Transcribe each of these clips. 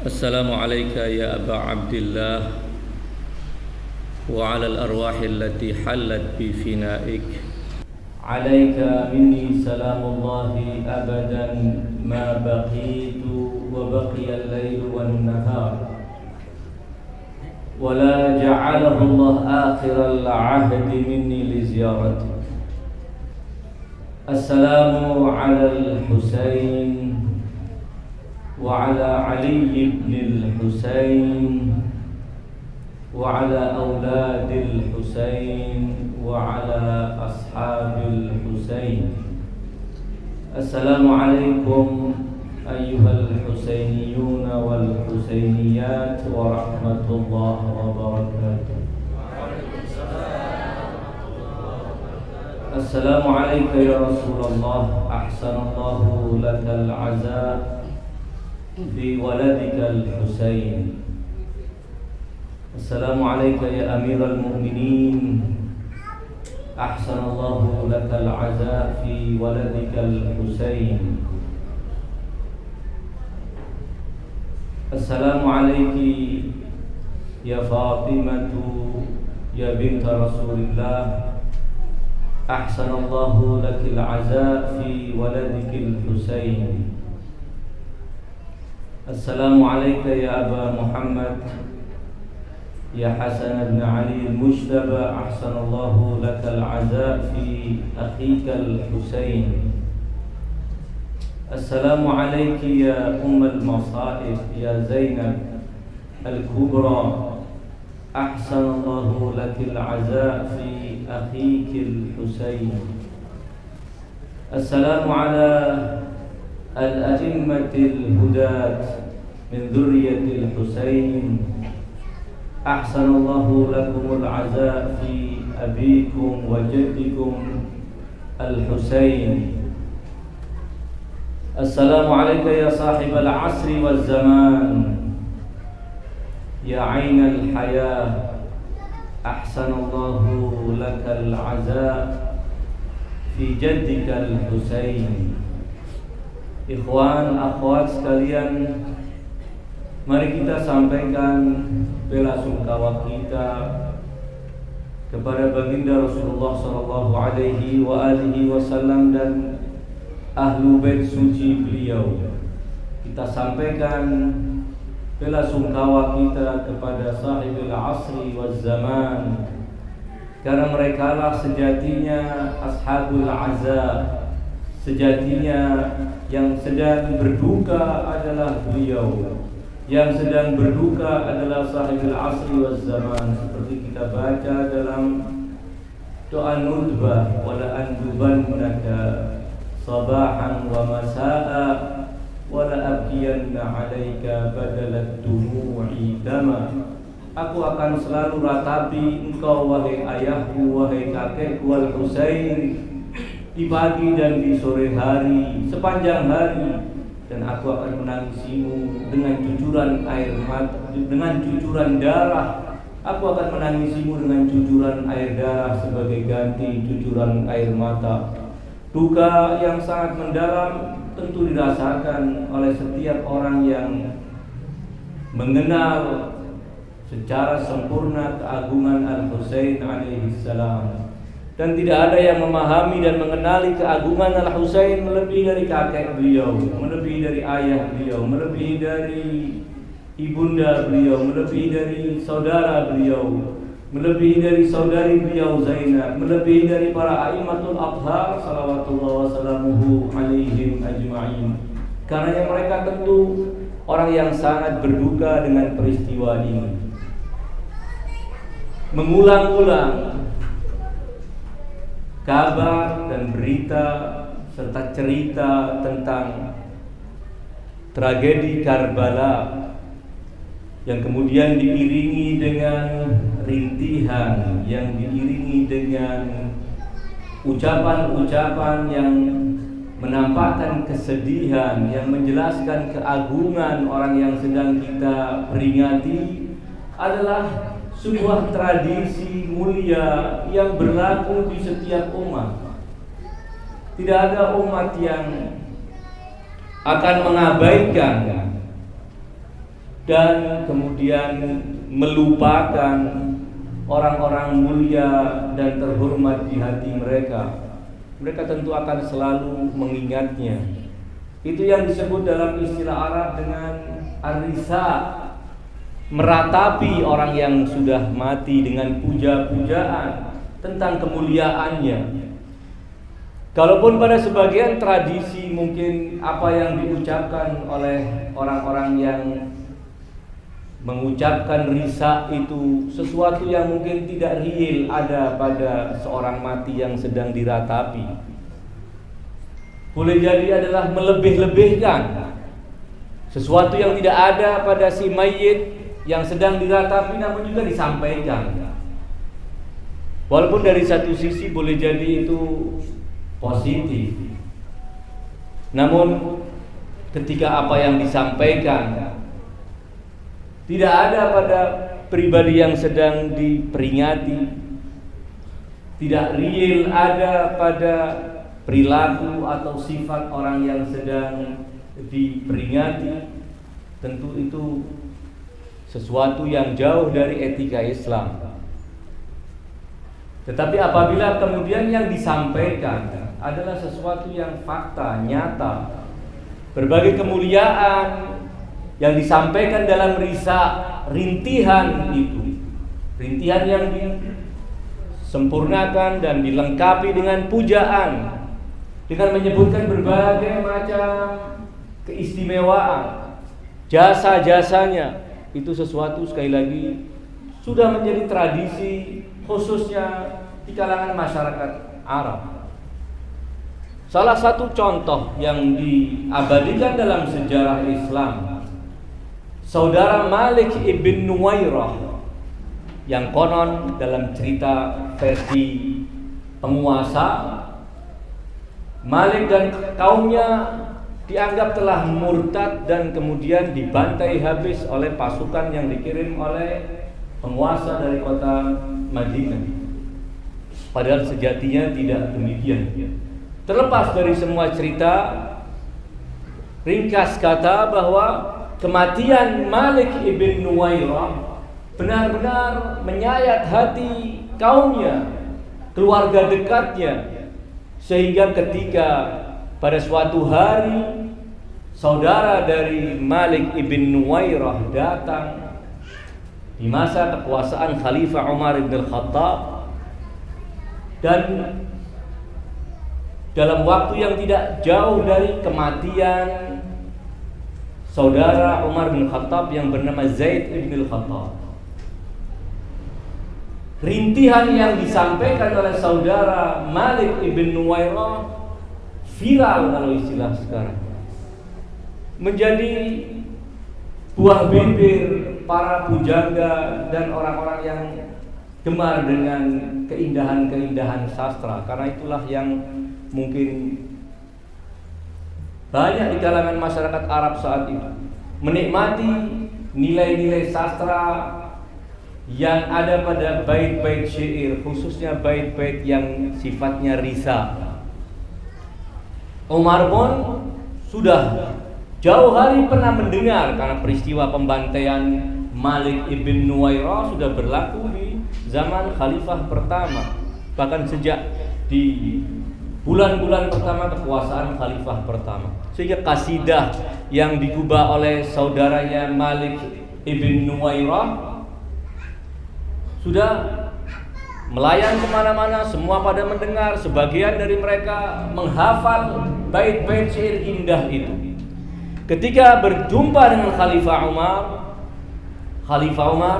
السلام عليك يا أبا عبد الله وعلى الأرواح التي حلت بفنائك. عليك مني سلام الله أبدا ما بقيت وبقي الليل والنهار، ولا جعله الله آخر العهد مني لزيارتك. السلام على الحسين وعلى علي بن الحسين وعلى أولاد الحسين وعلى أصحاب الحسين. السلام عليكم أيها الحسينيون والحسينيات ورحمة الله وبركاته. السلام عليك يا رسول الله، أحسن الله لك العزاء في ولدك الحسين. السلام عليك يا أمير المؤمنين، أحسن الله لك العزاء في ولدك الحسين. السلام عليك يا فاطمة يا بنت رسول الله، أحسن الله لك العزاء في ولدك الحسين. السلام عليك يا أبا محمد يا حسن بن علي المجتبى، أحسن الله لك العزاء في أخيك الحسين. السلام عليك يا أم المصائب يا زينب الكبرى، أحسن الله لك العزاء في أخيك الحسين. السلام على الأئمة الهداة من ذرية الحسين، أحسن الله لكم العزاء في أبيكم وجدكم الحسين. السلام عليك يا صاحب العصر والزمان يا عين الحياة، أحسن الله لك العزاء في جدك الحسين. Ikhwan, akhwat sekalian, mari kita sampaikan bela sungkawa kita kepada baginda Rasulullah sallallahu alaihi wa alihi wasallam dan ahlu bait suci beliau. Kita sampaikan bela sungkawa kita kepada sahibul asri waz zaman, karena merekalah sejatinya ashabul azab. Sejatinya yang sedang berduka adalah beliau, yang sedang berduka adalah sahibul asri waz zaman. Seperti kita baca dalam doa nudbah, wala andubannaka sabahan wa masa'a wala abkiyanna alaika badalat dumu'i dama. Aku akan selalu ratapi engkau wahai ayahku, wahai kakekku Al-Husain, di pagi dan di sore hari, sepanjang hari, dan aku akan menangisimu dengan cucuran air mata, dengan cucuran darah. Aku akan menangisimu dengan cucuran air darah sebagai ganti cucuran air mata. Duka yang sangat mendalam tentu dirasakan oleh setiap orang yang mengenal secara sempurna keagungan Al-Husain alaihi salam. Dan tidak ada yang memahami dan mengenali keagungan Al-Husain melebihi dari kakek beliau, melebihi dari ayah beliau, melebihi dari ibunda beliau, melebihi dari saudara beliau, melebihi dari saudari beliau Zainab, melebihi dari para a'immatul athhar salawatullah wassalamuhu alaihim ajma'in. Karena mereka tentu orang yang sangat berduka dengan peristiwa ini. Mengulang-ulang kabar dan berita serta cerita tentang tragedi Karbala yang kemudian diiringi dengan rintihan, yang diiringi dengan ucapan-ucapan yang menampakkan kesedihan, yang menjelaskan keagungan orang yang sedang kita peringati, adalah sebuah tradisi mulia yang berlaku di setiap umat. Tidak ada umat yang akan mengabaikan dan kemudian melupakan orang-orang mulia dan terhormat di hati mereka, mereka tentu akan selalu mengingatnya. Itu yang disebut dalam istilah Arab dengan arisa, meratapi orang yang sudah mati dengan puja-pujaan tentang kemuliaannya. Kalaupun pada sebagian tradisi mungkin apa yang diucapkan oleh orang-orang yang mengucapkan risa itu sesuatu yang mungkin tidak real ada pada seorang mati yang sedang diratapi, boleh jadi adalah melebih-lebihkan sesuatu yang tidak ada pada si mayit yang sedang diratapi, namun juga disampaikan. Walaupun dari satu sisi boleh jadi itu positif, namun ketika apa yang disampaikan tidak ada pada pribadi yang sedang diperingati, tidak real ada pada perilaku atau sifat orang yang sedang diperingati, tentu itu sesuatu yang jauh dari etika Islam. Tetapi apabila kemudian yang disampaikan adalah sesuatu yang fakta, nyata, berbagai kemuliaan yang disampaikan dalam risa, rintihan itu, rintihan yang disempurnakan dan dilengkapi dengan pujaan, dengan menyebutkan berbagai macam keistimewaan, jasa-jasanya, itu sesuatu sekali lagi sudah menjadi tradisi khususnya di kalangan masyarakat Arab. Salah satu contoh yang diabadikan dalam sejarah Islam, saudara Malik ibn Nuwairah, yang konon dalam cerita versi penguasa, Malik dan kaumnya dianggap telah murtad dan kemudian dibantai habis oleh pasukan yang dikirim oleh penguasa dari kota Madinah. Padahal sejatinya tidak demikian. Terlepas dari semua cerita, ringkas kata bahwa kematian Malik ibn Nuwairah benar-benar menyayat hati kaumnya, keluarga dekatnya, sehingga ketika pada suatu hari saudara dari Malik ibn Nuwairah datang di masa kekuasaan Khalifah Umar ibn Khattab, dan dalam waktu yang tidak jauh dari kematian saudara Umar bin Khattab yang bernama Zaid ibn Khattab, rintihan yang disampaikan oleh saudara Malik ibn Nuwairah viral kalau istilah sekarang, menjadi buah bibir para pujangga dan orang-orang yang gemar dengan keindahan-keindahan sastra. Karena itulah yang mungkin banyak di kalangan masyarakat Arab saat itu menikmati nilai-nilai sastra yang ada pada bait-bait syair, khususnya bait-bait yang sifatnya risa. Umar pun sudah jauh hari pernah mendengar, karena peristiwa pembantaian Malik ibn Nuwairah sudah berlaku di zaman Khalifah pertama, bahkan sejak di bulan-bulan pertama kekuasaan Khalifah pertama. Sehingga kasidah yang digubah oleh saudaranya Malik ibn Nuwairah sudah melayan kemana-mana, semua pada mendengar. Sebagian dari mereka menghafal bait-bait syair indah itu. Ketika berjumpa dengan Khalifah Umar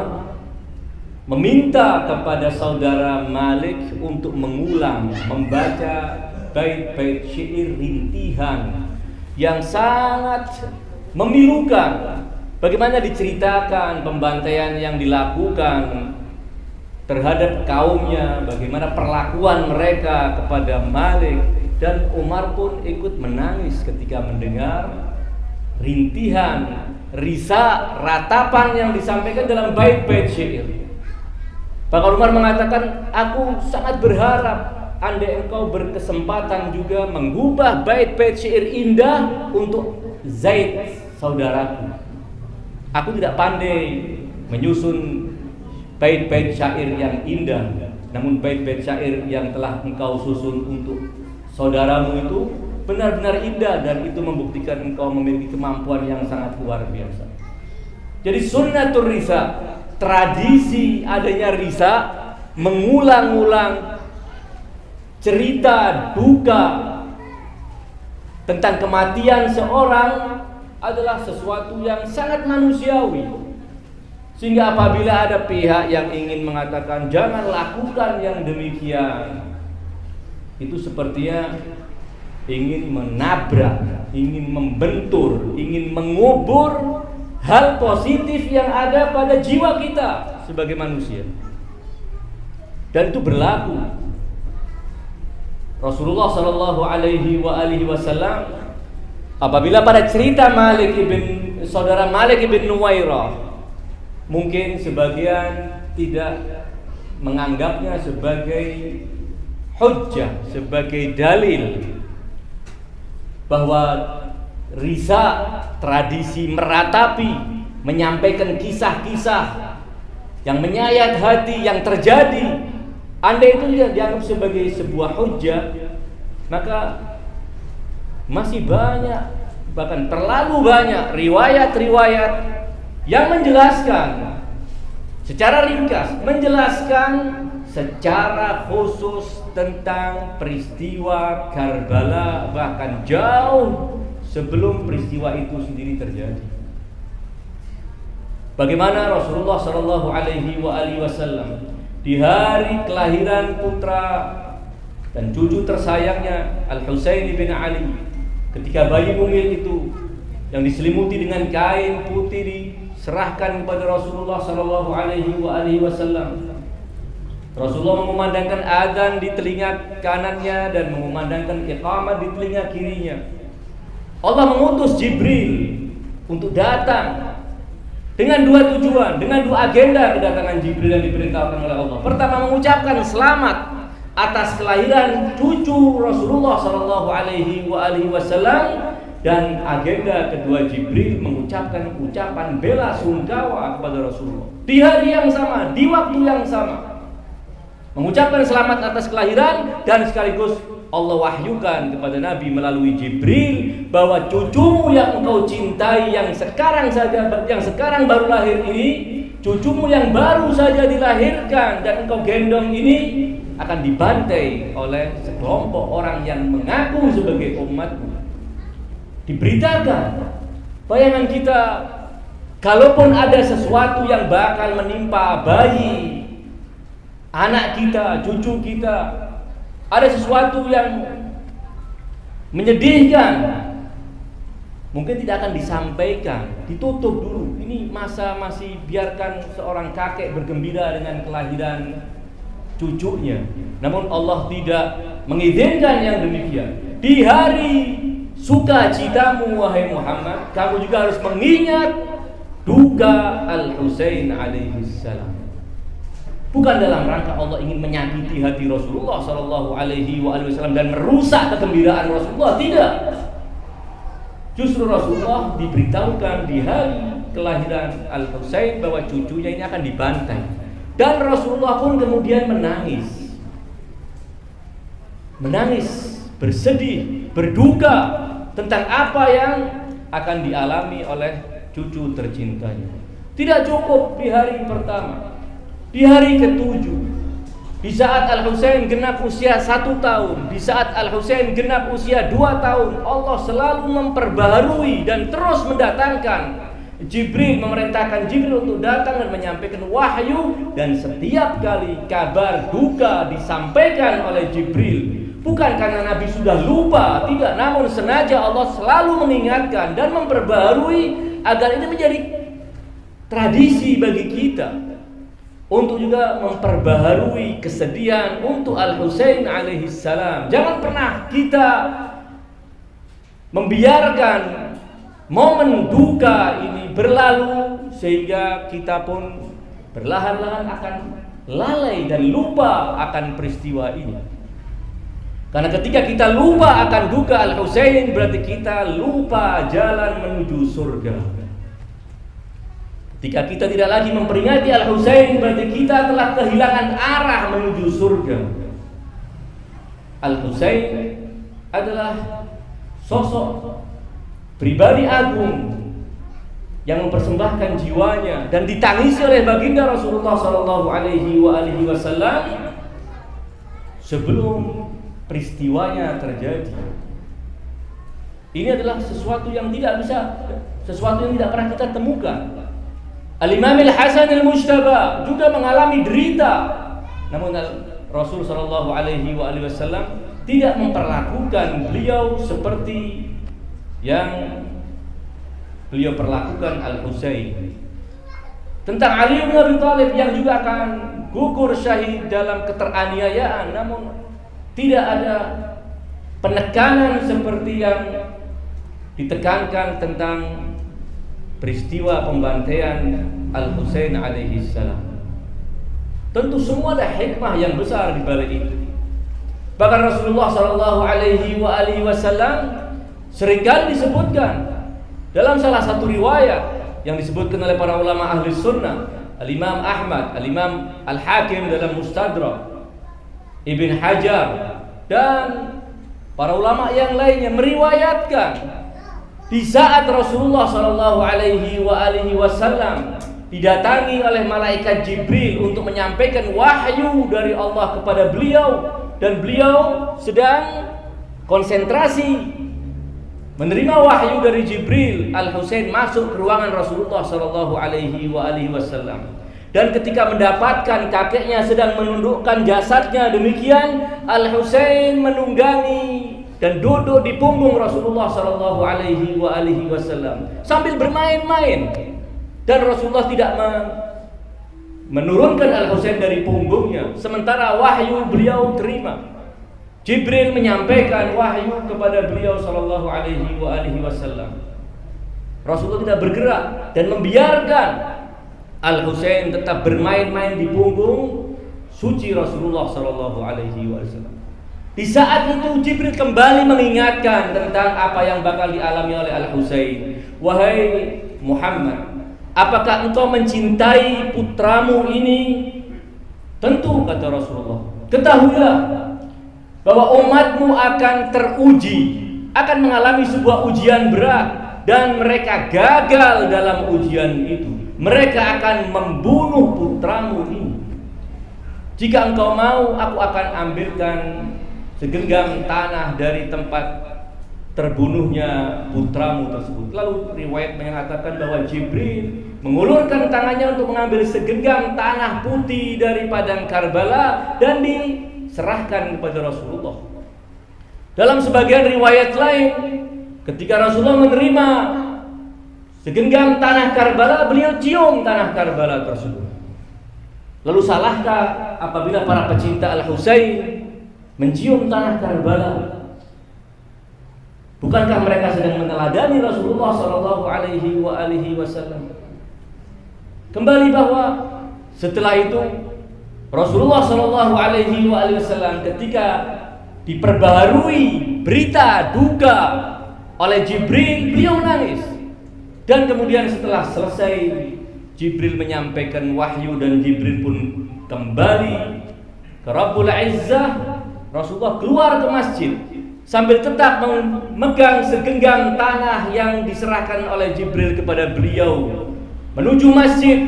meminta kepada saudara Malik untuk mengulang membaca bait-bait syair rintihan yang sangat memilukan. Bagaimana diceritakan pembantaian yang dilakukan terhadap kaumnya, bagaimana perlakuan mereka kepada Malik, dan Umar pun ikut menangis ketika mendengar rintihan, risa, ratapan yang disampaikan dalam bait-bait syair. Bahkan Umar mengatakan, aku sangat berharap andai engkau berkesempatan juga mengubah bait-bait syair indah untuk Zaid saudaraku, Aku tidak pandai menyusun bait-bait syair yang indah, namun bait-bait syair yang telah engkau susun untuk saudaramu itu benar-benar indah, dan itu membuktikan engkau memiliki kemampuan yang sangat luar biasa. Jadi sunnatur risa, tradisi adanya risa, mengulang-ulang cerita duka tentang kematian seorang adalah sesuatu yang sangat manusiawi. Sehingga apabila ada pihak yang ingin mengatakan jangan lakukan yang demikian, itu sepertinya ingin menabrak, ingin membentur, ingin mengubur hal positif yang ada pada jiwa kita sebagai manusia. Dan itu berlaku. Rasulullah Shallallahu Alaihi Wasallam apabila pada cerita saudara Malik ibn Nuwairah, mungkin sebagian tidak menganggapnya sebagai hujjah, sebagai dalil bahwa risa, tradisi meratapi, menyampaikan kisah-kisah yang menyayat hati yang terjadi, andai itu dianggap sebagai sebuah hujjah, maka masih banyak, bahkan terlalu banyak riwayat-riwayat yang menjelaskan secara ringkas, menjelaskan secara khusus tentang peristiwa Karbala, bahkan jauh sebelum peristiwa itu sendiri terjadi. Bagaimana Rasulullah Shallallahu Alaihi Wasallam di hari kelahiran putra dan cucu tersayangnya Al-Husain bin Ali, ketika bayi mungil itu yang diselimuti dengan kain putih diserahkan kepada Rasulullah Shallallahu Alaihi Wasallam, Rasulullah mengumandangkan adzan di telinga kanannya dan mengumandangkan iqamah di telinga kirinya. Allah mengutus Jibril untuk datang dengan dua tujuan, dengan dua agenda kedatangan Jibril yang diperintahkan oleh Allah. Pertama, mengucapkan selamat atas kelahiran cucu Rasulullah Shallallahu Alaihi Wasallam, dan agenda kedua Jibril mengucapkan ucapan bela sungkawa kepada Rasulullah di hari yang sama, di waktu yang sama, mengucapkan selamat atas kelahiran, dan sekaligus Allah wahyukan kepada Nabi melalui Jibril bahwa cucumu yang engkau cintai, yang sekarang baru lahir ini, cucumu yang baru saja dilahirkan dan engkau gendong ini akan dibantai oleh sekelompok orang yang mengaku sebagai umatmu. Diberitakan, bayangan kita, kalaupun ada sesuatu yang bakal menimpa bayi, anak kita, cucu kita, ada sesuatu yang menyedihkan, mungkin tidak akan disampaikan, ditutup dulu. Ini masa masih biarkan seorang kakek bergembira dengan kelahiran cucunya. Namun Allah tidak mengizinkan yang demikian. Di hari sukacitamu wahai Muhammad, kamu juga harus mengingat duka Al-Husain alaihi salam. Bukan dalam rangka Allah ingin menyakiti hati Rasulullah Shallallahu Alaihi Wasallam dan merusak kegembiraan Rasulullah, tidak. Justru Rasulullah diberitahukan di hari kelahiran Al-Husain bahwa cucunya ini akan dibantai, dan Rasulullah pun kemudian menangis, bersedih, berduka tentang apa yang akan dialami oleh cucu tercintanya. Tidak cukup di hari pertama, di hari ke-7, di saat Al-Husain genap usia 1 tahun, di saat Al-Husain genap usia 2 tahun, Allah selalu memperbaharui dan terus mendatangkan Jibril, memerintahkan Jibril untuk datang dan menyampaikan wahyu, dan setiap kali kabar duka disampaikan oleh Jibril, bukan karena Nabi sudah lupa, tidak, namun sengaja Allah selalu mengingatkan dan memperbaharui agar ini menjadi tradisi bagi kita, untuk juga memperbaharui kesedihan untuk Al-Husain alaihi salam. Jangan pernah kita membiarkan momen duka ini berlalu sehingga kita pun perlahan-lahan akan lalai dan lupa akan peristiwa ini. Karena ketika kita lupa akan duka Al-Husain, berarti kita lupa jalan menuju surga. Ketika kita tidak lagi memperingati Al-Husain, berarti kita telah kehilangan arah menuju surga. Al-Husain adalah sosok pribadi agung yang mempersembahkan jiwanya dan ditangisi oleh baginda Rasulullah Sallallahu Alaihi Wasallam sebelum peristiwanya terjadi. Ini adalah sesuatu yang tidak pernah kita temukan. Al-Imam Al-Hasan Al-Mujtaba juga mengalami derita, namun Rasul Sallallahu Alaihi Wasallam tidak memperlakukan beliau seperti yang beliau perlakukan Al-Husain. Tentang Ali bin Abi Thalib yang juga akan gugur syahid dalam keteraniayaan, namun tidak ada penekanan seperti yang ditekankan tentang peristiwa pembantaian Al-Husain alaihi salam. Tentu semua ada hikmah yang besar di balik itu. Bahkan Rasulullah sallallahu alaihi wasallam seringkali disebutkan dalam salah satu riwayat yang disebutkan oleh para ulama ahli sunnah, Al-Imam Ahmad, Al-Imam Al-Hakim dalam Mustadrak, Ibn Hajar dan para ulama yang lainnya meriwayatkan di saat Rasulullah sallallahu alaihi wasallam didatangi oleh malaikat Jibril untuk menyampaikan wahyu dari Allah kepada beliau, dan beliau sedang konsentrasi menerima wahyu dari Jibril. Al-Husain masuk ke ruangan Rasulullah sallallahu alaihi wasallam, dan ketika mendapatkan kakeknya sedang menundukkan jasadnya demikian, Al-Husain menunggangi dan duduk di punggung Rasulullah sallallahu alaihi wasallam sambil bermain-main, dan Rasulullah tidak menurunkan Al-Husain dari punggungnya sementara wahyu beliau terima. Jibril menyampaikan wahyu kepada beliau sallallahu alaihi wasallam. Rasulullah tidak bergerak dan membiarkan Al-Husain tetap bermain-main di punggung suci Rasulullah sallallahu alaihi wasallam. Di saat itu Jibril kembali mengingatkan tentang apa yang bakal dialami oleh Al-Husain. Wahai Muhammad, apakah engkau mencintai putramu ini? Tentu, kata Rasulullah. Ketahuilah bahwa umatmu akan teruji, akan mengalami sebuah ujian berat, dan mereka gagal dalam ujian itu. Mereka akan membunuh putramu ini. Jika engkau mau, aku akan ambilkan segenggam tanah dari tempat terbunuhnya putramu tersebut. Lalu riwayat mengatakan bahwa Jibril mengulurkan tangannya untuk mengambil segenggam tanah putih dari padang Karbala dan diserahkan kepada Rasulullah. Dalam sebagian riwayat lain, ketika Rasulullah menerima segenggam tanah Karbala, beliau cium tanah Karbala tersebut. Lalu salahkah apabila para pecinta Al-Husain mencium tanah Karbala? Bukankah mereka sedang meneladani Rasulullah sallallahu alaihi wasallam? Kembali bahwa setelah itu Rasulullah sallallahu alaihi wasallam ketika diperbaharui berita duka oleh Jibril, beliau nangis. Dan kemudian setelah selesai Jibril menyampaikan wahyu dan Jibril pun kembali ke Rabbul Izzah, Rasulullah keluar ke masjid sambil tetap memegang segenggam tanah yang diserahkan oleh Jibril kepada beliau. Menuju masjid,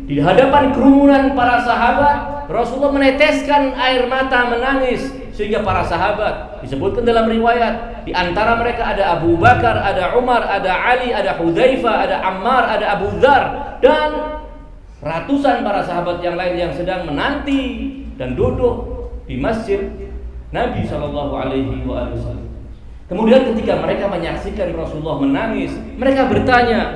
di hadapan kerumunan para sahabat, Rasulullah meneteskan air mata menangis, sehingga para sahabat, disebutkan dalam riwayat, di antara mereka ada Abu Bakar, ada Umar, ada Ali, ada Hudzaifah, ada Ammar, ada Abu Dzar, dan ratusan para sahabat yang lain yang sedang menanti dan duduk di masjid Nabi sallallahu alaihi wasallam. Kemudian ketika mereka menyaksikan Rasulullah menangis, mereka bertanya,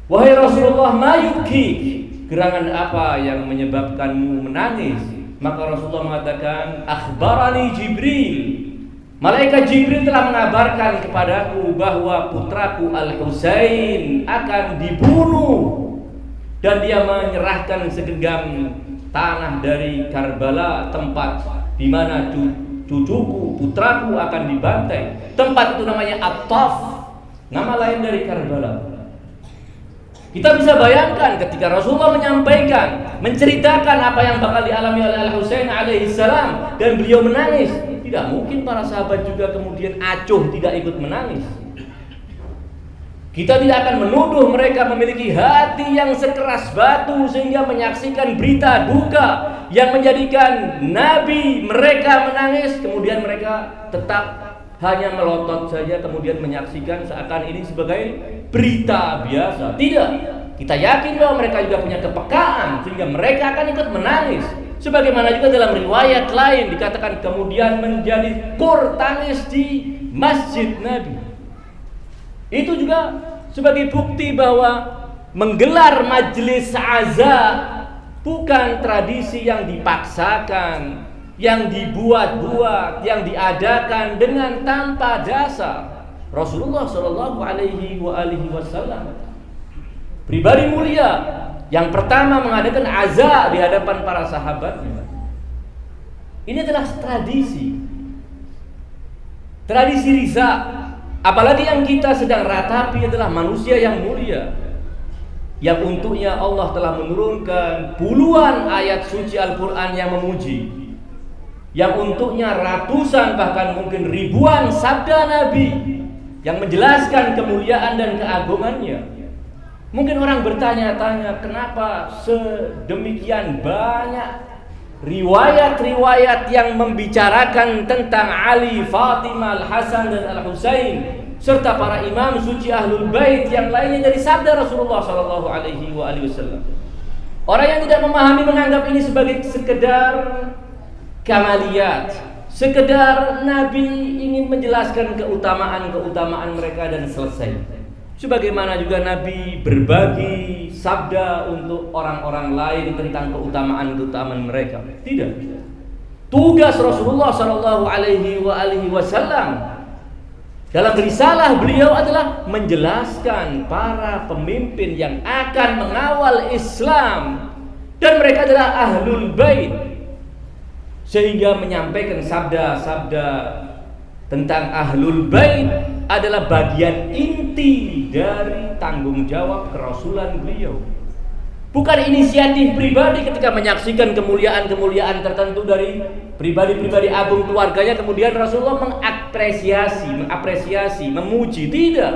"Wahai Rasulullah, ma yubkik? Gerangan apa yang menyebabkanmu menangis?" Maka Rasulullah mengatakan, "Akhbarani Jibril. Malaikat Jibril telah mengabarkan kepadaku bahwa putraku Al-Husain akan dibunuh, dan dia menyerahkan segenggam tanah dari Karbala, tempat di mana cucuku, putraku akan dibantai. Tempat itu namanya At-Taf, nama lain dari Karbala." Kita bisa bayangkan ketika Rasulullah menyampaikan, menceritakan apa yang bakal dialami oleh Al-Husain alaihissalam dan beliau menangis. Tidak mungkin para sahabat juga kemudian acuh tidak ikut menangis. Kita tidak akan menuduh mereka memiliki hati yang sekeras batu sehingga menyaksikan berita duka yang menjadikan Nabi mereka menangis, kemudian mereka tetap hanya melotot saja kemudian menyaksikan seakan ini sebagai berita biasa. Tidak, kita yakin bahwa mereka juga punya kepekaan sehingga mereka akan ikut menangis. Sebagaimana juga dalam riwayat lain dikatakan kemudian menjadi kur tangis di masjid Nabi. Itu juga sebagai bukti bahwa menggelar majelis aza bukan tradisi yang dipaksakan, yang dibuat-buat, yang diadakan dengan tanpa dasar. Rasulullah Shallallahu Alaihi Wasallam, pribadi mulia, yang pertama mengadakan aza di hadapan para sahabatnya. Ini adalah tradisi riza. Apalagi yang kita sedang ratapi adalah manusia yang mulia, yang untuknya Allah telah menurunkan puluhan ayat suci Al-Quran yang memuji, yang untuknya ratusan bahkan mungkin ribuan sabda Nabi yang menjelaskan kemuliaan dan keagungannya. Mungkin orang bertanya-tanya, kenapa sedemikian banyak riwayat-riwayat yang membicarakan tentang Ali, Fatimah, Al-Hasan dan Al-Husain serta para imam suci Ahlul Bait yang lainnya dari sabda Rasulullah Shallallahu Alaihi Wasallam. Orang yang tidak memahami menganggap ini sebagai sekedar kamaliyat, sekedar Nabi ingin menjelaskan keutamaan mereka dan selesai. Sebagaimana juga Nabi berbagi sabda untuk orang-orang lain tentang keutamaan mereka. Tidak. Tugas Rasulullah Shallallahu Alaihi Wasallam dalam risalah beliau adalah menjelaskan para pemimpin yang akan mengawal Islam dan mereka adalah Ahlul Bait, sehingga menyampaikan sabda-sabda tentang Ahlul Bait adalah bagian inti dari tanggung jawab kerasulan beliau. Bukan inisiatif pribadi ketika menyaksikan kemuliaan-kemuliaan tertentu dari pribadi-pribadi agung keluarganya, kemudian Rasulullah mengapresiasi, memuji. Tidak.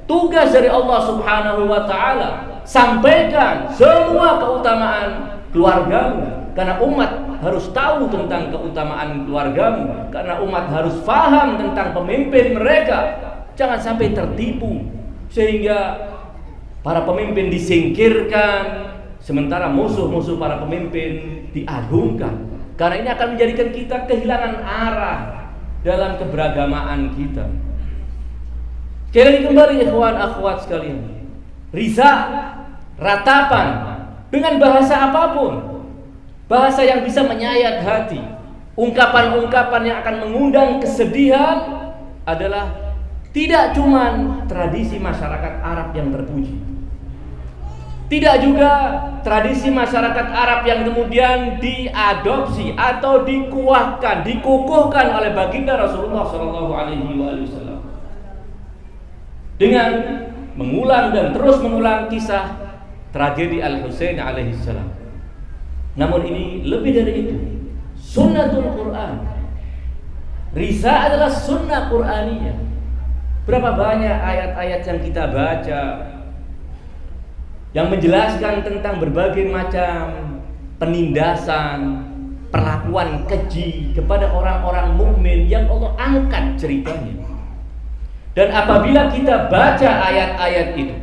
Tugas dari Allah Subhanahu wa taala, sampaikan semua keutamaan keluargamu, karena umat harus tahu tentang keutamaan keluargamu, karena umat harus paham tentang pemimpin mereka. Jangan sampai tertipu sehingga para pemimpin disingkirkan sementara musuh-musuh para pemimpin diagungkan. Karena ini akan menjadikan kita kehilangan arah dalam keberagamaan kita. Sekali lagi kembali ikhwan akhwat sekalian, riza, ratapan dengan bahasa apapun, bahasa yang bisa menyayat hati, ungkapan-ungkapan yang akan mengundang kesedihan adalah tidak cuma tradisi masyarakat Arab yang terpuji, tidak juga tradisi masyarakat Arab yang kemudian diadopsi atau dikukuhkan oleh baginda Rasulullah Shallallahu Alaihi Wasallam dengan mengulang dan terus mengulang kisah tragedi Al-Husain alaihissalam. Namun ini lebih dari itu, sunnatul Quran. Riza adalah sunnah Quraniyah. Berapa banyak ayat-ayat yang kita baca yang menjelaskan tentang berbagai macam penindasan, perlakuan keji kepada orang-orang mukmin yang Allah angkat ceritanya. Dan apabila kita baca ayat-ayat itu,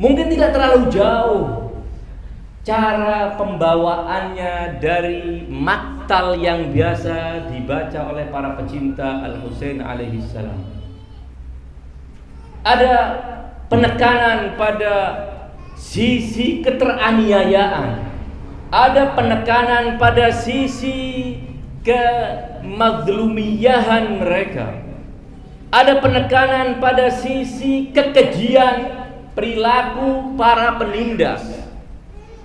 mungkin tidak terlalu jauh cara pembawaannya dari maktal yang biasa dibaca oleh para pecinta Al-Husain alaihissalam. Ada penekanan pada sisi keteraniayaan, ada penekanan pada sisi kemazlumiyahan mereka, ada penekanan pada sisi kekejian perilaku para penindas,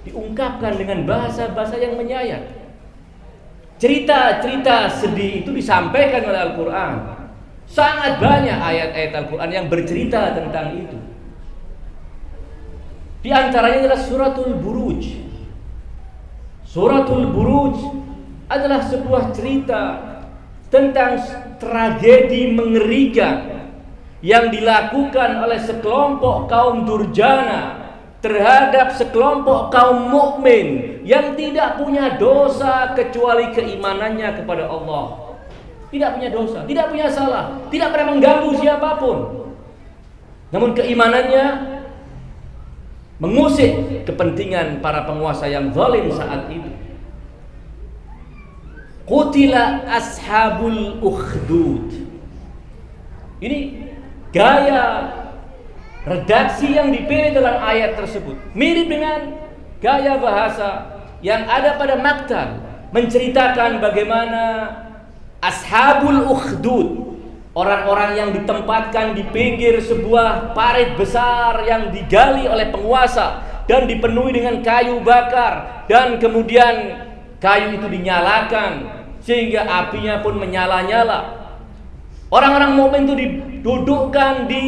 diungkapkan dengan bahasa-bahasa yang menyayat. Cerita-cerita sedih itu disampaikan oleh Al-Quran. Sangat banyak ayat-ayat Al-Quran yang bercerita tentang itu. Di antaranya adalah Suratul Buruj. Suratul Buruj adalah sebuah cerita tentang tragedi mengerikan yang dilakukan oleh sekelompok kaum durjana terhadap sekelompok kaum mukmin yang tidak punya dosa kecuali keimanannya kepada Allah. Tidak punya dosa, tidak punya salah, tidak pernah mengganggu siapapun. Namun keimanannya mengusik kepentingan para penguasa yang zalim saat itu. Qutila ashabul ukhdud. Ini gaya redaksi yang dipilih dalam ayat tersebut mirip dengan gaya bahasa yang ada pada Maktal, menceritakan bagaimana ashabul ukhdud, orang-orang yang ditempatkan di pinggir sebuah parit besar yang digali oleh penguasa dan dipenuhi dengan kayu bakar, dan kemudian kayu itu dinyalakan sehingga apinya pun menyala-nyala. Orang-orang mukmin itu didudukkan di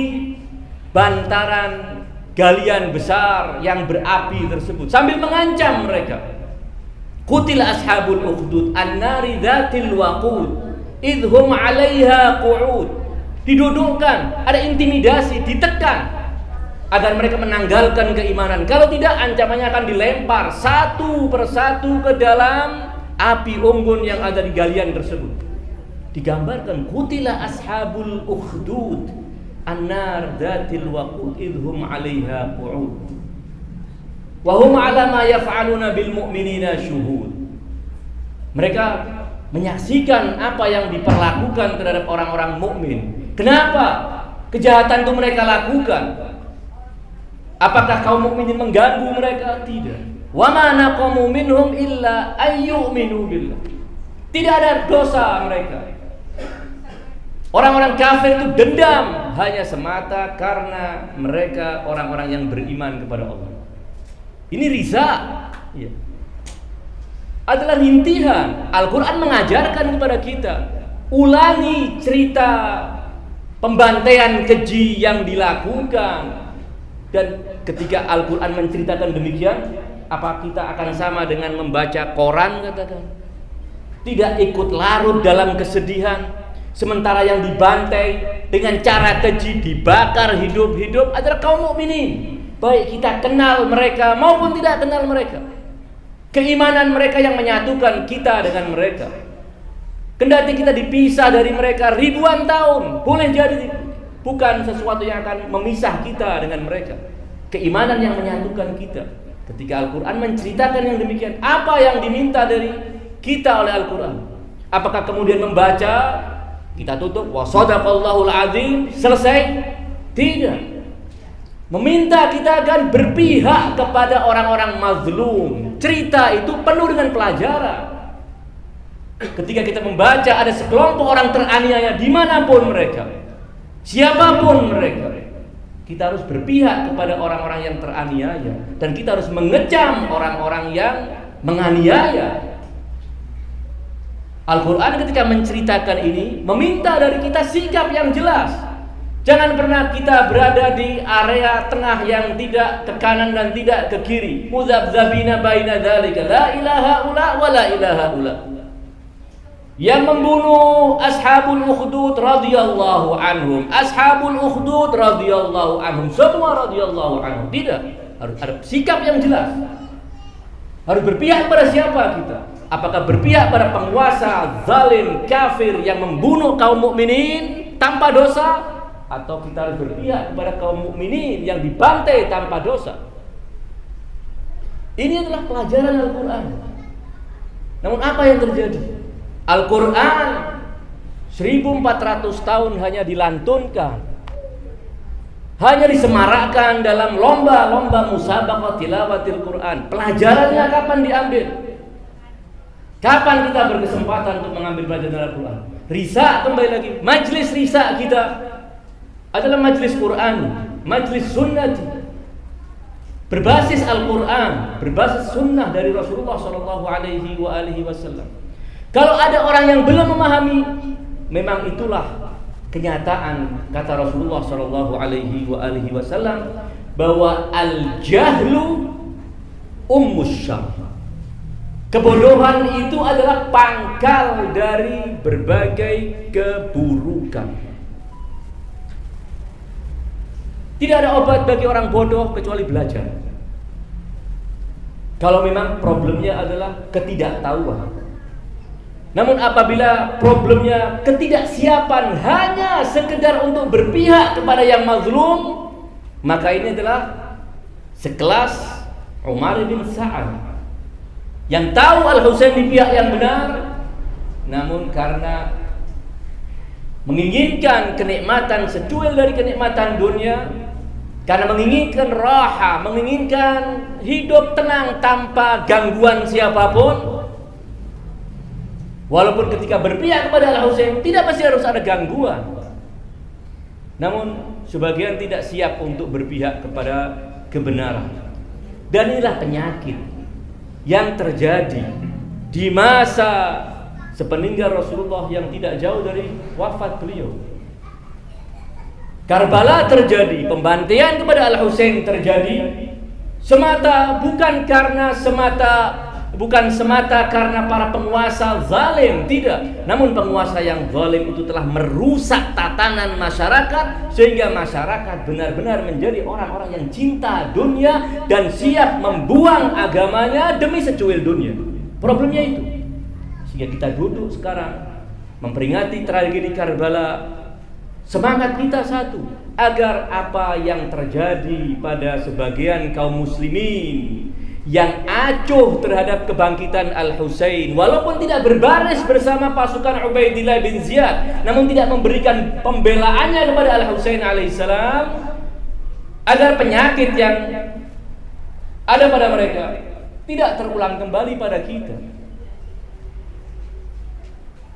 bantaran galian besar yang berapi tersebut sambil mengancam mereka. Qutila ashabul ukhdud an-nari dzatil waqud idhum 'alaiha qu'ud. Didudukkan, ada intimidasi, ditekan agar mereka menanggalkan keimanan. Kalau tidak, ancamannya akan dilempar satu persatu ke dalam api unggun yang ada di galian tersebut. Digambarkan qutila ashabul ukhdud an-nar dzatil waqud idhum 'alaiha qu'ud wa hum 'ala ma yaf'aluna bil mu'minina syuhud. Mereka menyaksikan apa yang diperlakukan terhadap orang-orang mukmin. Kenapa kejahatan itu mereka lakukan? Apakah kaum mukminin mengganggu mereka? Tidak. Wa ma naqamu minhum illa ayyuminu billah. Tidak ada dosa mereka. Orang-orang kafir itu dendam hanya semata karena mereka orang-orang yang beriman kepada Allah. Ini riza, ya, adalah rintihan. Al-Quran mengajarkan kepada kita, ulangi cerita pembantaian keji yang dilakukan. Dan ketika Al-Quran menceritakan demikian, apa kita akan sama dengan membaca koran, katakan? Tidak ikut larut dalam kesedihan, sementara yang dibantai dengan cara keji, dibakar hidup-hidup adalah kaum mukminin, baik kita kenal mereka maupun tidak kenal mereka. Keimanan mereka yang menyatukan kita dengan mereka. Kendati kita dipisah dari mereka ribuan tahun, boleh jadi bukan sesuatu yang akan memisah kita dengan mereka. Keimanan yang menyatukan kita. Ketika Al-Quran menceritakan yang demikian, apa yang diminta dari kita oleh Al-Quran? Apakah kemudian membaca, kita tutup, wa shadaqallahul azim, selesai? Tidak. Meminta kita akan berpihak kepada orang-orang mazlum. Cerita itu penuh dengan pelajaran. Ketika kita membaca ada sekelompok orang teraniaya dimanapun mereka, siapapun mereka, kita harus berpihak kepada orang-orang yang teraniaya, dan kita harus mengecam orang-orang yang menganiaya. Al-Quran ketika menceritakan ini meminta dari kita sikap yang jelas. Jangan pernah kita berada di area tengah yang tidak ke kanan dan tidak ke kiri. Mudzabdzabina baina dzalika, la ilaha ula wa la ilaha ula. Yang membunuh ashabul ukhdud radhiyallahu anhum, ashabul ukhdud radhiyallahu anhum, semua radhiyallahu anhum. Tidak, harus ada sikap yang jelas. Harus berpihak pada siapa kita? Apakah berpihak pada penguasa zalim kafir yang membunuh kaum mukminin tanpa dosa, atau kita harus berpihak kepada kaum mukminin yang dibantai tanpa dosa? Ini adalah pelajaran Al-Quran. Namun apa yang terjadi? Al-Quran 1400 tahun hanya dilantunkan, hanya disemarakkan dalam lomba-lomba musabaqah tilawatil Quran. Pelajarannya kapan diambil? Kapan kita berkesempatan untuk mengambil pelajaran Al-Quran? Risa, kembali lagi, majlis risa kita adalah majlis Quran, majlis sunnati, berbasis Al-Quran, berbasis sunnah dari Rasulullah SAW. Kalau ada orang yang belum memahami, memang itulah kenyataan kata Rasulullah SAW. bahwa al-jahlu ummus syarr. Kebodohan itu adalah pangkal dari berbagai keburukan. Tidak ada obat bagi orang bodoh kecuali belajar. Kalau memang problemnya adalah ketidaktahuan. Namun apabila problemnya ketidaksiapan hanya sekedar untuk berpihak kepada yang mazlum, maka ini adalah sekelas Umar bin Sa'ad yang tahu Al-Husain di pihak yang benar, namun karena menginginkan kenikmatan secuil dari kenikmatan dunia, karena menginginkan raha, menginginkan hidup tenang tanpa gangguan siapapun, walaupun ketika berpihak kepada Al-Husain tidak pasti harus ada gangguan, namun sebagian tidak siap untuk berpihak kepada kebenaran. Dan inilah penyakit yang terjadi di masa sepeninggal Rasulullah yang tidak jauh dari wafat beliau. Karbala terjadi, pembantaian kepada Al-Husain terjadi bukan semata karena para penguasa zalim, tidak. Namun penguasa yang zalim itu telah merusak tatanan masyarakat, sehingga masyarakat benar-benar menjadi orang-orang yang cinta dunia dan siap membuang agamanya demi secuil dunia. Problemnya itu. Sehingga kita duduk sekarang memperingati tragedi Karbala. Semangat kita satu, agar apa yang terjadi pada sebagian kaum muslimin yang acuh terhadap kebangkitan Al-Husain, walaupun tidak berbaris bersama pasukan Ubaidillah bin Ziyad, namun tidak memberikan pembelaannya kepada Al-Husain alaihissalam, agar penyakit yang ada pada mereka tidak terulang kembali pada kita.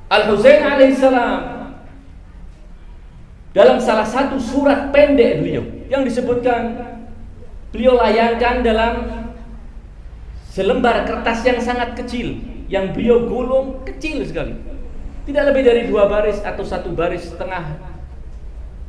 Al-Husain alaihissalam dalam salah satu surat pendek beliau yang disebutkan, beliau layangkan dalam selembar kertas yang sangat kecil, yang beliau gulung kecil sekali, tidak lebih dari 2 baris atau 1 baris setengah.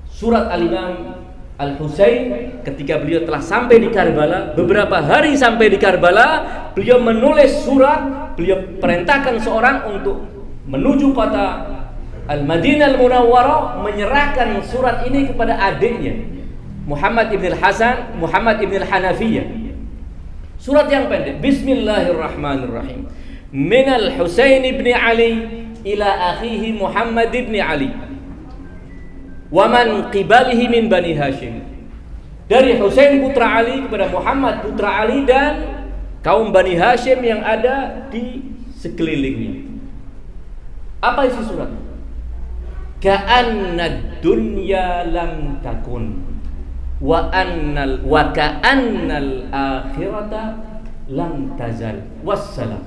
Surat Al-Imam Al-Husain ketika beliau telah sampai di Karbala, beberapa hari sampai di Karbala, beliau menulis surat. Beliau perintahkan seorang untuk menuju kota Al-Madinah Al-Munawwarah, menyerahkan surat ini kepada adiknya Muhammad ibn al-Hasan, Muhammad ibn al-Hanafiyah. Surat yang pendek, Bismillahirrahmanirrahim. Minal Husain ibn Ali ila akhihi Muhammad ibn Ali wa man qibalihi min Bani Hashim. Dari Husain putra Ali kepada Muhammad putra Ali dan kaum Bani Hashim yang ada di sekelilingnya. Apa isi surat? Ka'anna dunya lam takun wa ka'annal akhirata lam tazal wassalam.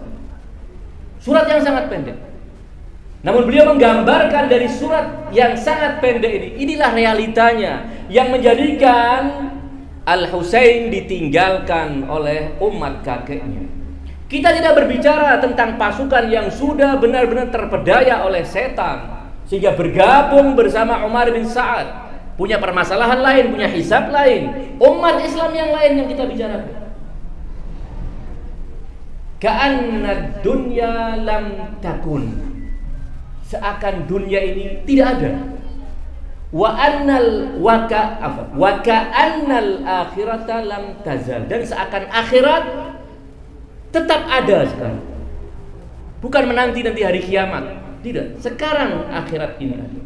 Surat yang sangat pendek, namun beliau menggambarkan dari surat yang sangat pendek ini, inilah realitanya yang menjadikan Al-Husain ditinggalkan oleh umat kakeknya. Kita tidak berbicara tentang pasukan yang sudah benar-benar terpedaya oleh setan sehingga bergabung bersama Umar bin Sa'ad, punya permasalahan lain, punya hisab lain, umat Islam yang lain yang kita bicarakan. Ka'anna dunya lam takun, seakan dunia ini tidak ada. Wa ka'annal akhirata lam tazal, dan seakan akhirat tetap ada sekarang. Bukan menanti hari kiamat, tidak. Sekarang akhirat ini ada.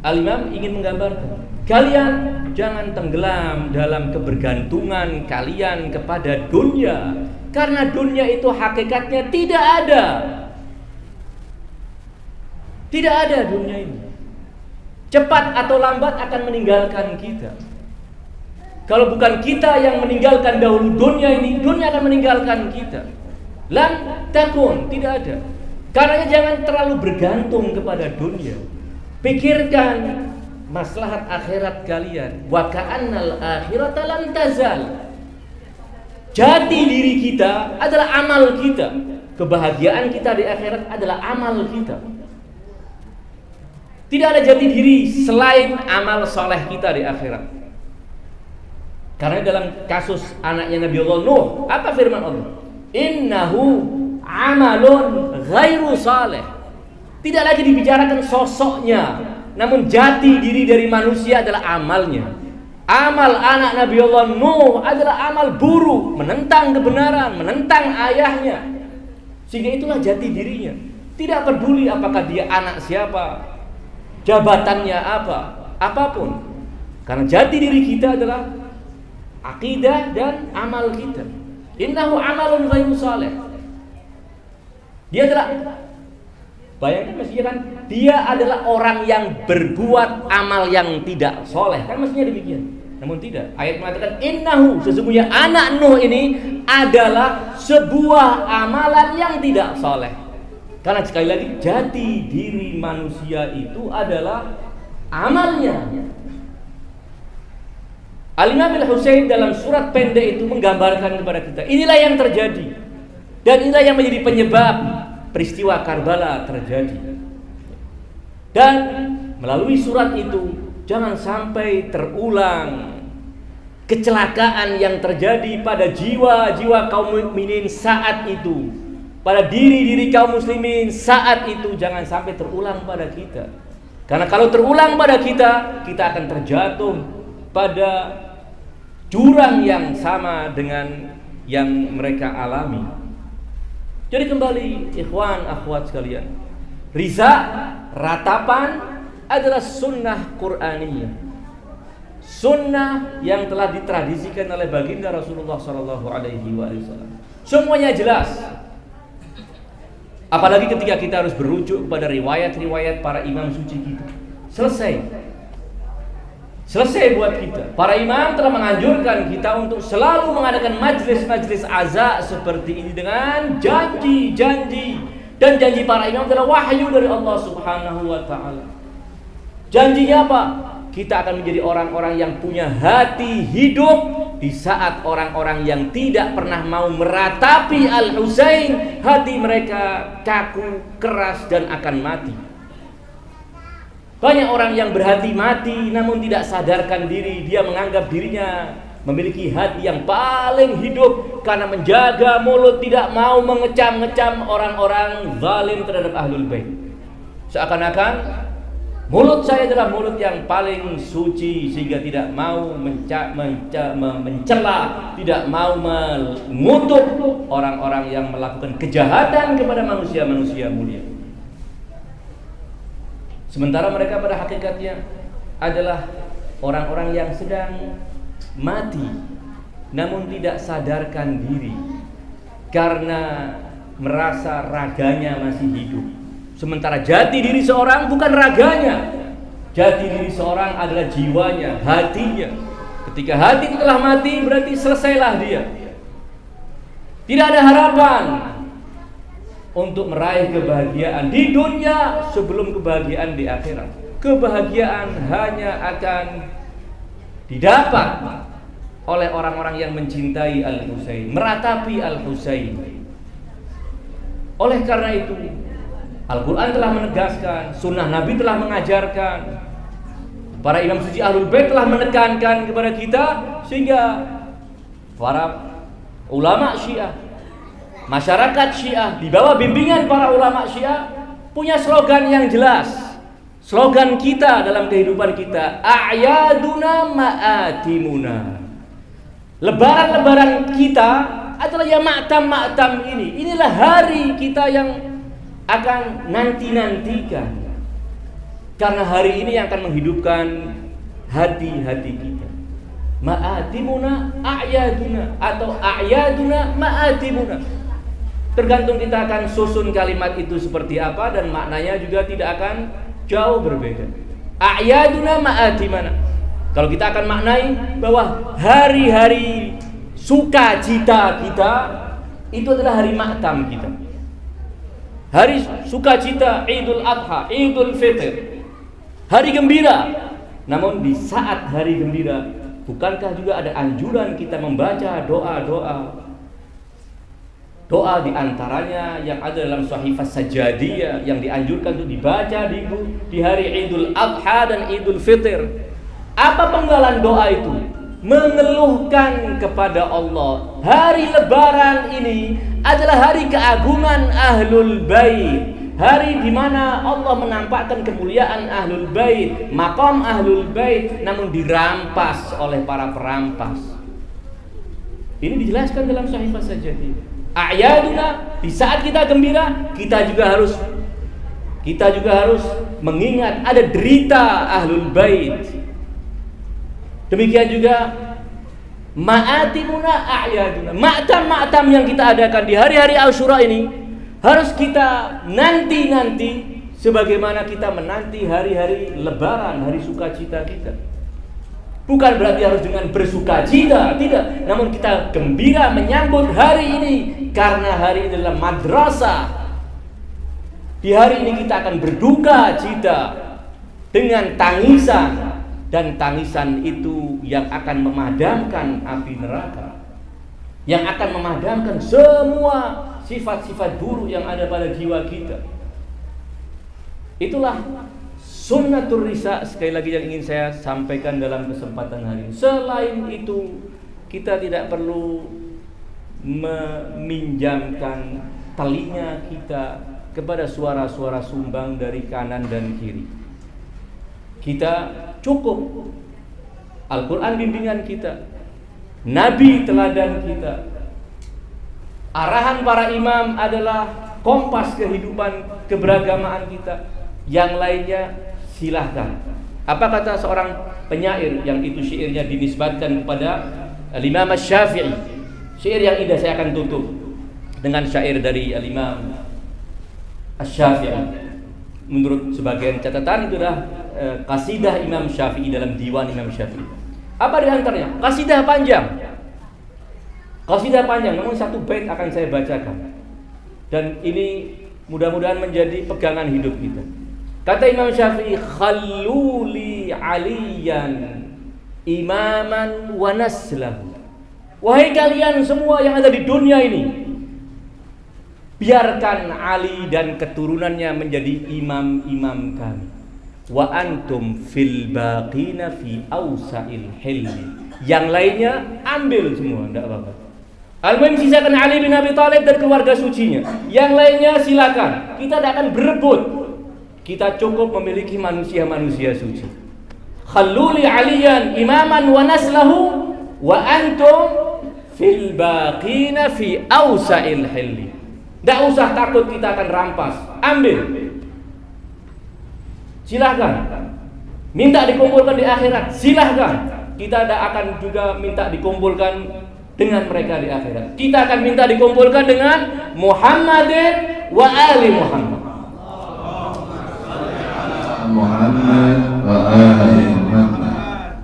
Al-Imam ingin menggambarkan, kalian jangan tenggelam dalam kebergantungan kalian kepada dunia, karena dunia itu hakikatnya tidak ada. Tidak ada dunia ini. Cepat atau lambat akan meninggalkan kita. Kalau bukan kita yang meninggalkan dahulu dunia ini, dunia akan meninggalkan kita. Lam takun, tidak ada. Karena jangan terlalu bergantung kepada dunia. Pikirkan maslahat akhirat kalian. Wa ka'annal akhirata lam tazal. Jati diri kita adalah amal kita. Kebahagiaan kita di akhirat adalah amal kita. Tidak ada jati diri selain amal soleh kita di akhirat. Karena dalam kasus anaknya Nabi Allah Nuh, apa firman Allah? Innahu amalun ghairu saleh. Tidak lagi dibicarakan sosoknya, namun jati diri dari manusia adalah amalnya. Amal anak Nabi Allah Nuh adalah amal buruk, menentang kebenaran, menentang ayahnya. Sehingga itulah jati dirinya. Tidak peduli apakah dia anak siapa, jabatannya apa, apapun. Karena jati diri kita adalah akidah dan amal kita. Innahu amalun ghairu saleh. Dia adalah, bayangkan mestinya kan, dia adalah orang yang berbuat amal yang tidak soleh, kan mestinya demikian. Namun tidak. Ayat mengatakan innahu, sesungguhnya anak Nuh ini adalah sebuah amalan yang tidak soleh. Karena sekali lagi jati diri manusia itu adalah amalnya. Al-Imam Al-Husain dalam surat pendek itu menggambarkan kepada kita, inilah yang terjadi dan inilah yang menjadi penyebab peristiwa Karbala terjadi. Dan melalui surat itu jangan sampai terulang kecelakaan yang terjadi pada jiwa-jiwa kaum mukminin saat itu, pada diri-diri kaum muslimin saat itu, jangan sampai terulang pada kita. Karena kalau terulang pada kita, kita akan terjatuh pada jurang yang sama dengan yang mereka alami. Jadi kembali ikhwan akhwat sekalian, riza, ratapan adalah sunnah Qur'aniyah, sunnah yang telah ditradisikan oleh baginda Rasulullah SAW. Semuanya jelas. Apalagi ketika kita harus berujuk kepada riwayat-riwayat para imam suci kita. Selesai buat kita. Para imam telah menganjurkan kita untuk selalu mengadakan majlis-majlis azza seperti ini dengan janji-janji. Dan janji para imam adalah wahyu dari Allah Subhanahu wa ta'ala. Janjinya apa? Kita akan menjadi orang-orang yang punya hati hidup di saat orang-orang yang tidak pernah mau meratapi Al-Husain, hati mereka kaku, keras dan akan mati. Banyak orang yang berhati mati namun tidak sadarkan diri. Dia menganggap dirinya memiliki hati yang paling hidup karena menjaga mulut, tidak mau mengecam-ngecam orang-orang zalim terhadap Ahlul Bait. Seakan-akan mulut saya adalah mulut yang paling suci, sehingga tidak mau mencela, tidak mau mengutuk orang-orang yang melakukan kejahatan kepada manusia-manusia mulia. Sementara mereka pada hakikatnya adalah orang-orang yang sedang mati namun tidak sadarkan diri karena merasa raganya masih hidup. Sementara jati diri seorang bukan raganya. Jati diri seorang adalah jiwanya, hatinya. Ketika hati itu telah mati, berarti selesailah dia. Tidak ada harapan untuk meraih kebahagiaan di dunia sebelum kebahagiaan di akhirat. Kebahagiaan hanya akan didapat oleh orang-orang yang mencintai Al-Husain, meratapi Al-Husain. Oleh karena itu, Al-Quran telah menegaskan, sunnah Nabi telah mengajarkan, para imam suci Ahlul Bait telah menekankan kepada kita, sehingga para ulama Syiah, masyarakat Syiah di bawah bimbingan para ulama Syiah punya slogan yang jelas. Slogan kita dalam kehidupan kita, a'yaduna ma'atimuna. Lebaran-lebaran kita adalah ya ma'tam ini. Inilah hari kita yang akan nanti-nantikan. Karena hari ini yang akan menghidupkan hati-hati kita. Ma'atimuna a'yaduna atau a'yaduna ma'atimuna. Tergantung kita akan susun kalimat itu seperti apa, dan maknanya juga tidak akan jauh berbeda. A'yaduna ma'atimana. Kalau kita akan maknai bahwa hari-hari sukacita kita itu adalah hari maktam kita. Hari sukacita, Idul Adha, Idul Fitr, hari gembira. Namun di saat hari gembira, bukankah juga ada anjuran kita membaca doa-doa? Doa diantaranya yang ada dalam Shahifah Sajadiyah yang dianjurkan untuk dibaca di hari Idul Adha dan Idul Fitr. Apa penggalan doa itu? mengeluhkan kepada Allah. Hari Lebaran ini adalah hari keagungan Ahlul Bait. Hari di mana Allah menampakkan kemuliaan Ahlul Bait, maqam Ahlul Bait, namun dirampas oleh para perampas. Ini dijelaskan dalam Sahih As-Sajdah. A'yaduna, di saat kita gembira, kita juga harus mengingat ada derita Ahlul Bait. Demikian juga ma'atimuna a'yaduna, ma'tam yang kita adakan di hari-hari Asyura ini harus kita nanti sebagaimana kita menanti hari-hari Lebaran, hari sukacita kita. Bukan berarti harus dengan bersukacita, tidak, namun kita gembira menyambut hari ini karena hari ini adalah madrasah. Di hari ini kita akan berduka cita dengan tangisan, dan tangisan itu yang akan memadamkan api neraka, yang akan memadamkan semua sifat-sifat buruk yang ada pada jiwa kita. Itulah sunnatul risa, sekali lagi yang ingin saya sampaikan dalam kesempatan hari ini. Selain itu, kita tidak perlu meminjamkan telinga kita kepada suara-suara sumbang dari kanan dan kiri. Kita cukup Al-Quran bimbingan kita, Nabi teladan kita, arahan para imam adalah kompas kehidupan keberagamaan kita. Yang lainnya silahkan. Apa kata seorang penyair yang itu syairnya dinisbatkan kepada Al-Imam Asy-Syafi'i? Syair yang indah, saya akan tutup dengan syair dari Al-Imam Asy-Syafi'i. Menurut sebagian catatan itu adalah qasidah Imam Syafi'i dalam diwan Imam Syafi'i. Apa di antaranya? Qasidah panjang, namun satu bait akan saya bacakan. Dan ini mudah-mudahan menjadi pegangan hidup kita. Kata Imam Syafi'i, khalluli aliyan imaman wa naslahu. Wahai kalian semua yang ada di dunia ini, biarkan Ali dan keturunannya menjadi imam-imam kami. Wa antum fil baqina fi awsa'il hilmi. Yang lainnya ambil semua, tidak apa-apa. Al-muhim sisakan Ali bin Abi Thalib dan keluarga sucinya. Yang lainnya silakan. Kita tidak akan berebut. Kita cukup memiliki manusia-manusia suci. Khalluli aliyan imaman wa naslahu wa antum fil baqina fi awsa'il hilmi. Tidak usah takut kita akan rampas. Ambil. Silahkan. Minta dikumpulkan di akhirat. Silahkan. Kita tidak akan juga minta dikumpulkan dengan mereka di akhirat. Kita akan minta dikumpulkan dengan Muhammadin wa ali Muhammad. Muhammad wa ali Muhammad.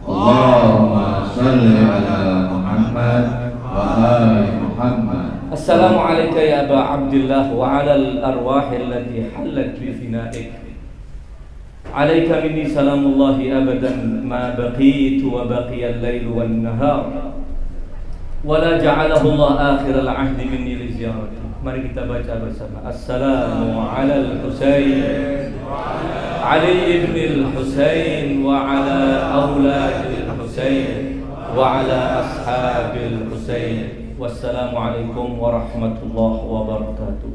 Allahumma salli ala Muhammad wa ali Muhammad. Assalamualaikum ya Aba Abdullah wa ala al-arwah allati hallat bi finaik. Alayka minni salamullahi abadan ma baqitu wa baqiya al-lail wan nahar. Wa la ja'alahu Allah akhir al-'ahd minni li ziyarati. Mari kita baca bersama. Assalamu ala al-Husain Ali ibn al-Husain wa ala awlad al-Husain wa ala ashab al-Husain. Wassalamualaikum warahmatullahi wabarakatuh.